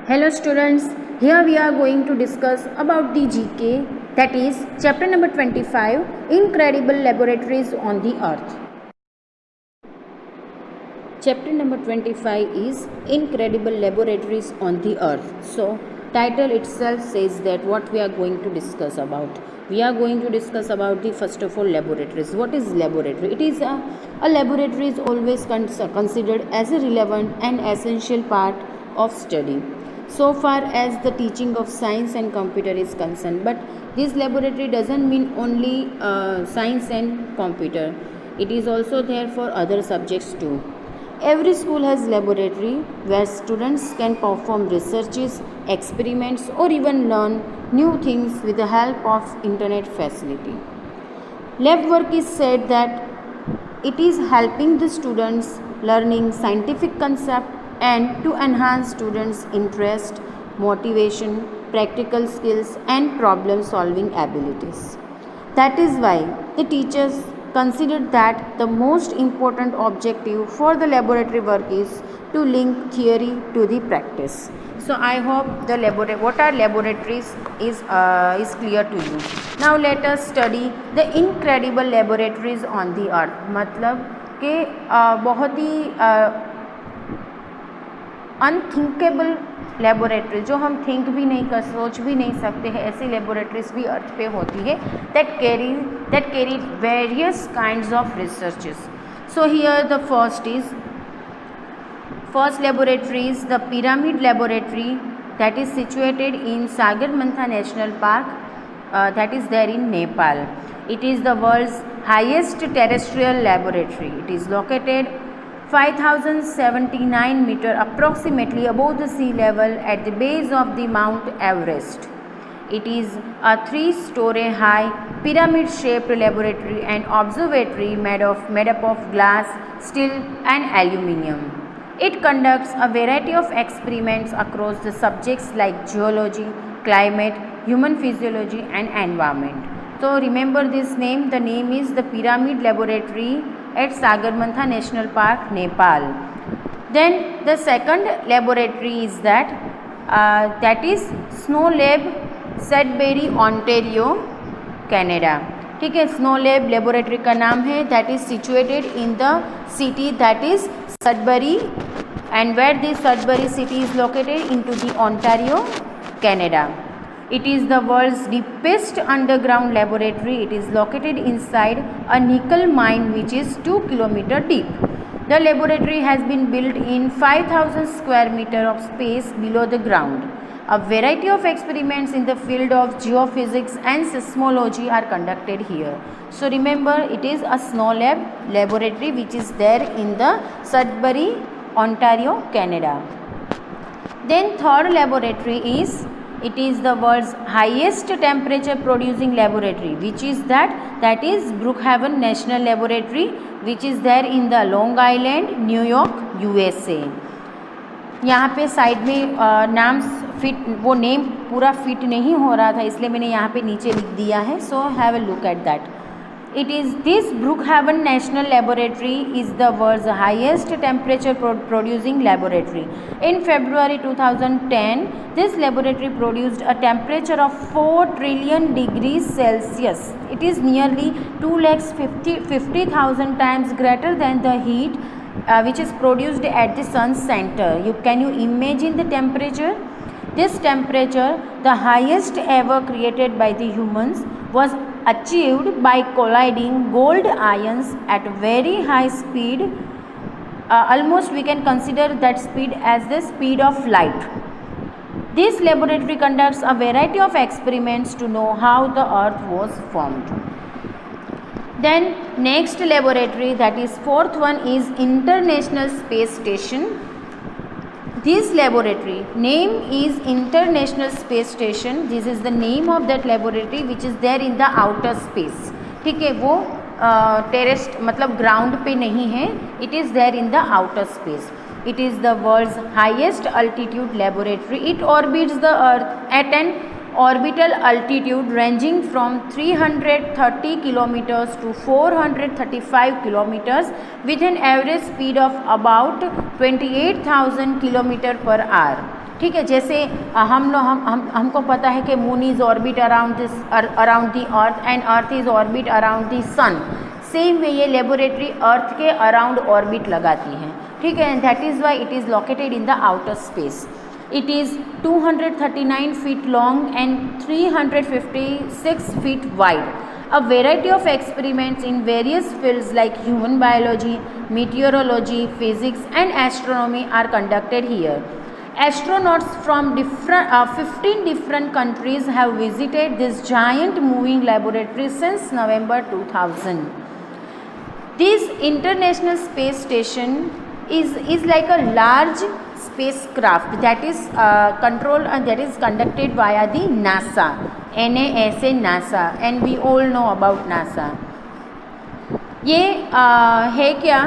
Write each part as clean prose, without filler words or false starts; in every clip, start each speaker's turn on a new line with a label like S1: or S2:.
S1: Hello students, here we are going to discuss about the GK, that is chapter number 25, Incredible Laboratories on the Earth. Chapter number 25 is Incredible Laboratories on the Earth. So title itself says that what we are going to discuss about. We are going to discuss about the first of all laboratories. What is laboratory? It is a laboratory is always considered as a relevant and essential part of study so far as the teaching of science and computer is concerned. But this laboratory doesn't mean only science and computer. It is also there for other subjects too. Every school has laboratory where students can perform researches, experiments or even learn new things with the help of internet facility. Lab work is said that it is helping the students learning scientific concept and to enhance students' interest, motivation, practical skills and problem solving abilities. That is why the teachers considered that the most important objective for the laboratory work is to link theory to the practice. So I hope the what are laboratories is clear to you. Now let us study the incredible laboratories on the earth. मतलब कि बहुत ही unthinkable laboratory, जो हम think भी नहीं कर सोच भी नहीं सकते हैं, ऐसी लेबोरेटरीज भी अर्थ पे होती है that carry various kinds of researches. So here the first laboratory is the Pyramid Laboratory that is situated in Sagarmatha National Park that is there in Nepal. It is the world's highest terrestrial laboratory. It is located 5079 meter approximately above the sea level at the base of the Mount Everest. It is a 3-story high pyramid shaped laboratory and observatory made up of glass, steel and aluminium. It conducts a variety of experiments across the subjects like geology, climate, human physiology and environment. So remember this name, the name is the Pyramid Laboratory at Sagarmatha National Park, Nepal. Then the second laboratory is that is Snow Lab, Sudbury, Ontario, Canada. ठीक है, snow lab laboratory का नाम है. That is situated in the city that is Sudbury and where this Sudbury city is located into the Ontario, Canada. It is the world's deepest underground laboratory. It is located inside a nickel mine which is 2 km deep. The laboratory has been built in 5000 square meter of space below the ground. A variety of experiments in the field of geophysics and seismology are conducted here. So remember, it is a snow lab laboratory which is there in the Sudbury, Ontario, Canada. Then third laboratory is, it is the world's highest temperature producing laboratory which is that is Brookhaven National Laboratory which is there in the Long Island, New York, USA. यहाँ पे side में नाम fit, वो name पूरा fit नहीं हो रहा था इसलिए मैंने यहाँ पे नीचे लिख दिया है. So have a look at that. It is this Brookhaven National Laboratory is the world's highest temperature producing laboratory. In February 2010, this laboratory produced a temperature of 4 trillion degrees Celsius. It is nearly 250,000 times greater than the heat which is produced at the sun's center. Can you imagine the temperature? This temperature, the highest ever created by the humans, was achieved by colliding gold ions at very high speed. Almost we can consider that speed as the speed of light. This laboratory conducts a variety of experiments to know how the earth was formed. Then next laboratory, that is fourth one, is International Space Station. This laboratory name is International Space Station. This is the name of that laboratory which is there in the outer space. ठीक है, वो terrace मतलब ground पे नहीं है. It is there in the outer space. It is the world's highest altitude laboratory. It orbits the earth at an orbital altitude ranging from 330 kilometers to 435 kilometers with an average speed of about 28,000 kilometers per hour. ठीक है, जैसे हमको पता है कि moon is orbit around the earth and earth is orbit around the sun. Same way ये laboratory अर्थ के around orbit लगाती है, ठीक है, and that is why it is located in the outer space. It is 239 feet long and 356 feet wide. A variety of experiments in various fields like human biology, meteorology, physics and astronomy are conducted here. Astronauts from 15 different countries have visited this giant moving laboratory since November 2000. This International Space Station is like a large spacecraft that is controlled and that is conducted via the NASA, NASA, NASA, and we all know about NASA. ये है क्या,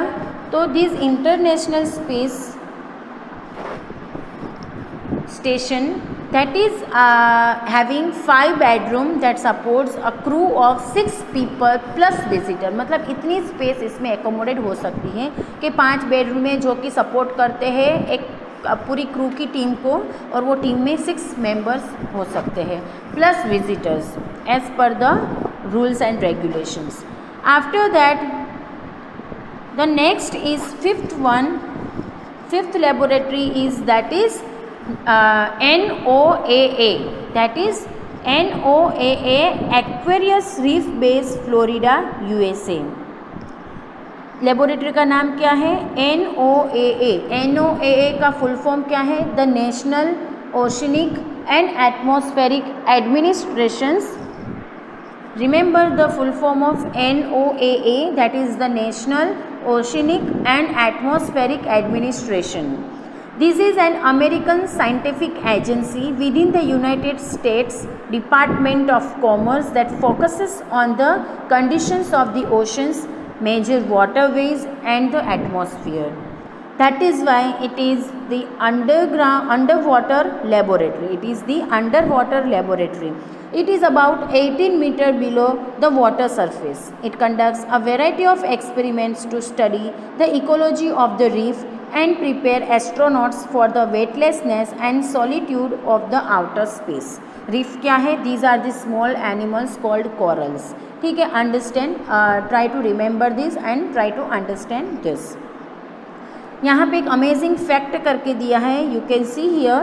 S1: तो this international space station that is having 5 bedroom that supports a crew of 6 people plus visitor। मतलब इतनी space इसमें accommodate हो सकती है कि 5 बेडरूम में जो कि सपोर्ट करते हैं एक पूरी क्रू की टीम को, और वो टीम में 6 मेंबर्स हो सकते हैं plus visitors as per the rules and regulations. After that the next is fifth laboratory is that is NOAA, that is NOAA Aquarius Reef Base Florida USA। Laboratory का नाम क्या है? NOAA। NOAA का full form क्या है? The national oceanic and atmospheric administrations. Remember the full form of NOAA, that is the National Oceanic and Atmospheric Administration. This is an American scientific agency within the United States Department of Commerce that focuses on the conditions of the oceans, major waterways and the atmosphere. That is why it is the underwater laboratory. It is the underwater laboratory. It is about 18 meters below the water surface. It conducts a variety of experiments to study the ecology of the reef and prepare astronauts for the weightlessness and solitude of the outer space. Reef क्या है? These are the small animals called corals. ठीक है, understand, try to remember this and try to understand this. यहाँ पे एक amazing fact करके दिया है, you can see here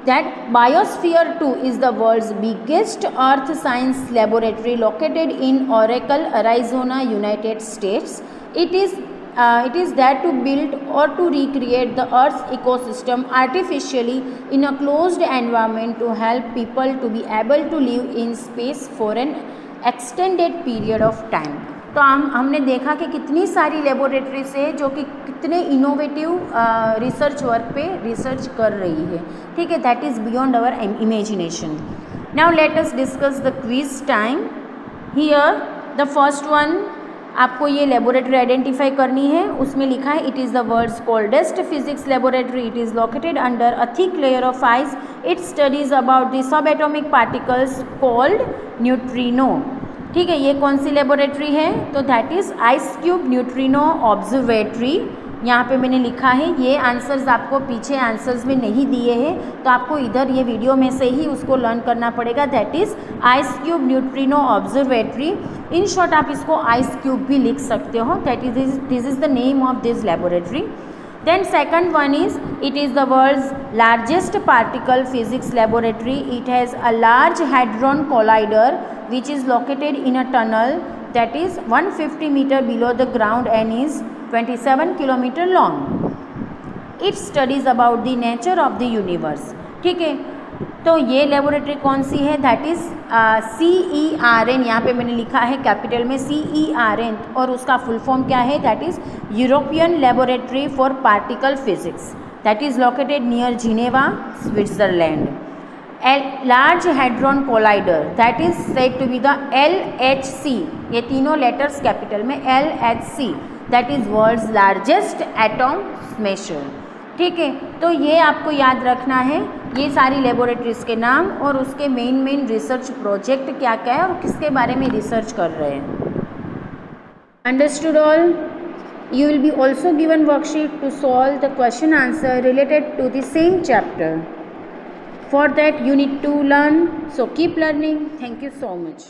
S1: that Biosphere 2 is the world's biggest earth science laboratory located in Oracle, Arizona, United States. It is there to build or to recreate the Earth's ecosystem artificially in a closed environment to help people to be able to live in space for an extended period of time. तो हमने देखा कि कितनी सारी laboratories है जो कि कितने इनोवेटिव रिसर्च वर्क पे रिसर्च कर रही है, ठीक है, that is beyond our imagination. Now let us discuss the quiz time. Here the first one, आपको ये लेबोरेटरी आइडेंटिफाई करनी है। उसमें लिखा है it is the world's coldest physics laboratory. It is located under a thick layer of ice. It studies about the subatomic particles called neutrino. ठीक है, ये कौन सी लेबोरेटरी है? तो that is ice cube neutrino observatory. यहाँ पे मैंने लिखा है, ये आंसर्स आपको पीछे आंसर्स में नहीं दिए हैं, तो आपको इधर ये वीडियो में से ही उसको लर्न करना पड़ेगा। That is ice cube neutrino observatory. In short आप इसको आइस क्यूब भी लिख सकते हो। That is this is the name of this laboratory. Then second one is, it is the world's largest particle physics laboratory. It has a large hadron collider which is located in a tunnel that is 150 meters below the ground and is 27 kilometers long. It studies about the nature of the universe. ठीक है, तो ये laboratory कौन सी है? That is CERN। यहाँ पे मैंने लिखा है कैपिटल में CERN, और उसका फुल फॉर्म क्या है? That is European laboratory for particle physics. That is located near Geneva, Switzerland. Large hadron collider, that is said to be the LHC। ये तीनों लेटर्स कैपिटल में LHC, that is world's largest atom smasher. ठीक है, तो ये आपको याद रखना है, ये सारी लेबोरेटरीज के नाम और उसके मेन रिसर्च प्रोजेक्ट क्या क्या है और किसके बारे में रिसर्च कर रहे हैं। Understood all? You will be also given worksheet to solve the question answer related to the same chapter. For that you need to learn. So keep learning. Thank you so much.